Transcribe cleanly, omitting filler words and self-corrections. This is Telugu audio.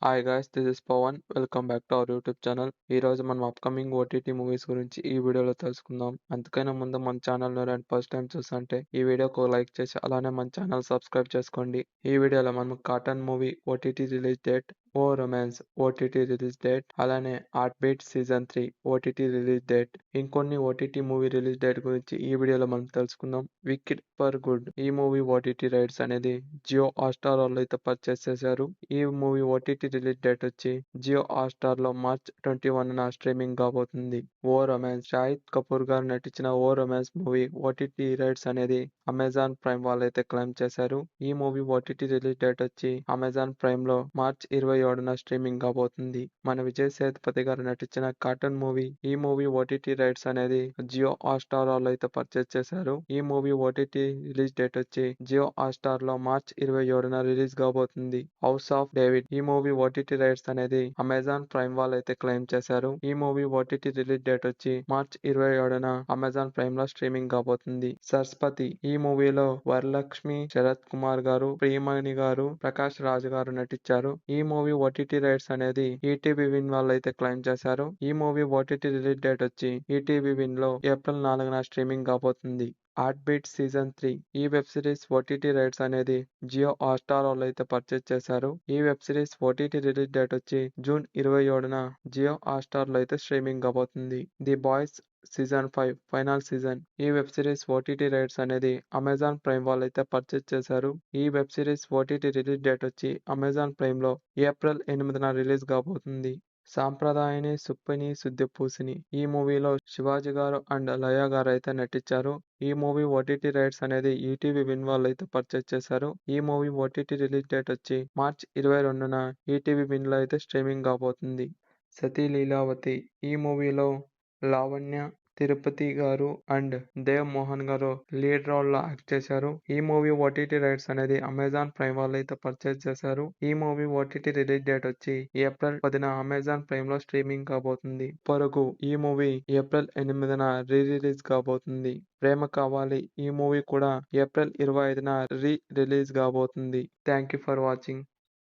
Hi guys, this is Pavan. Welcome back to our YouTube channel. ఈ రోజు మనం అప్కమింగ్ ఓటీటీ మూవీస్ గురించి ఈ వీడియోలో తెలుసుకుందాం. అంతకైనా ముందు మన ఛానల్ ఫస్ట్ టైం చూస్తుంటే ఈ వీడియోకి లైక్ చేసి అలానే మన ఛానల్ సబ్స్క్రైబ్ చేసుకోండి. ఈ వీడియోలో మనం cotton movie OTT release date, o romance OTT release date, అలానే heart beat season 3 OTT release date, ఇంకొన్ని ఓటీటీ మూవీ రిలీజ్ డేట్ గురించి ఈ వీడియోలో మనం తెలుసుకుందాం. వికెట్ ఫర్ గుడ్ ఈ మూవీ ఓటీటీ రైట్స్ అనేది జియో హాట్‌స్టార్ వాళ్ళు అయితే పర్చేస్ చేశారు. ఈ మూవీ ఓటీటీ రిలీజ్ డేట్ వచ్చి జియో హాట్‌స్టార్ లో మార్చ్ 21న స్ట్రీమింగ్ కాబోతుంది. ఓ రొమాన్స్ షాహిద్ కపూర్ గారు నటించిన ఓ రొమాన్స్ మూవీ ఓటీటీ రైట్స్ అనేది అమెజాన్ ప్రైమ్ వాళ్ళైతే క్లెయిమ్ చేశారు. ఈ మూవీ ఓటీటీ రిలీజ్ డేట్ వచ్చి అమెజాన్ ప్రైమ్ లో మార్చ్ 27న స్ట్రీమింగ్ కాబోతుంది. మన విజయ్ సేతుపతి గారు నటించిన కార్టూన్ మూవీ ఈ మూవీ ఓటీటీ రైట్స్ అనేది జియో హాట్‌స్టార్ వాళ్ళు అయితే పర్చేస్ చేశారు. ఈ మూవీ ఓటీటీ రిలీజ్ డేట్ వచ్చి జియో హాట్‌స్టార్ లో మార్చ్ 27న రిలీజ్ కాబోతుంది. హౌస్ ఆఫ్ డేవిడ్ ఈ మూవీ ఓటీటీ రైట్స్ అనేది అమెజాన్ ప్రైమ్ వాళ్ళు అయితే క్లెయిమ్ చేశారు. ఈ మూవీ ఓటీటీ రిలీజ్ డేట్ వచ్చి మార్చ్ 27న అమెజాన్ ప్రైమ్ లో స్ట్రీమింగ్ కాబోతుంది. సరస్వతి ఈ మూవీలో వరలక్ష్మి, శరత్ కుమార్ గారు, ప్రియమణి గారు, ప్రకాష్ రాజ్ గారు నటించారు. ఈ మూవీ ఓటీటీ రైట్స్ అనేది ఈటీవీ విన్ వాళ్ళు అయితే క్లెయిమ్ చేశారు. ఈ మూవీ ఓటీటీ రిలీజ్ డేట్ వచ్చి ఈటీవీ విన్ లో ఏప్రిల్ 4న స్ట్రీమింగ్ కాబోతుంది. హార్ట్ బీట్ సీజన్ 3 ఈ వెబ్ సిరీస్ ఓటీటీ రైట్స్ అనేది జియో హాట్‌స్టార్ వాళ్ళు అయితే పర్చేస్ చేశారు. ఈ web series OTT release date వచ్చి జూన్ 27న జియో హాట్‌స్టార్ లో అయితే స్ట్రీమింగ్ కాబోతుంది. The boys season 5 final season ఈ వెబ్ సిరీస్ ఓటీటీ రైట్స్ అనేది అమెజాన్ ప్రైమ్ వాళ్ళు అయితే పర్చేస్ చేశారు. ఈ web series OTT release date వచ్చి అమెజాన్ ప్రైమ్ లో ఏప్రిల్ 8న రిలీజ్ కాబోతుంది. సాంప్రదాయని సుప్పిని సుద్దిపూసిని ఈ మూవీలో శివాజీ గారు అండ్ లయ గారు అయితే నటించారు. ఈ మూవీ ఓటీటీ రైట్స్ అనేది ఈటీవీ విన్ వాళ్ళు అయితే పర్చేస్ చేశారు. ఈ మూవీ ఓటీటీ రిలీజ్ డేట్ వచ్చి మార్చ్ 22న ఈటీవీ విన్ లో అయితే స్ట్రీమింగ్ కాబోతుంది. సతీ లీలావతి ఈ మూవీలో లావణ్య, తిరుపతి గారు అండ్ దేవ్ మోహన్ గారు లీడ్ రోల్ లో యాక్ట్ చేశారు. ఈ మూవీ ఓటీటీ రైట్స్ అనేది అమెజాన్ ప్రైమ్ వాళ్ళు అయితే పర్చేస్ చేశారు. ఈ మూవీ ఓటీటీ రిలీజ్ డేట్ వచ్చి ఏప్రిల్ 10న అమెజాన్ ప్రైమ్ లో స్ట్రీమింగ్ కాబోతుంది. పరుగు ఈ మూవీ ఏప్రిల్ 8న రిలీజ్ కాబోతుంది. ప్రేమ కావాలి ఈ మూవీ కూడా ఏప్రిల్ 25న రిలీజ్ కాబోతుంది. Thank you for watching.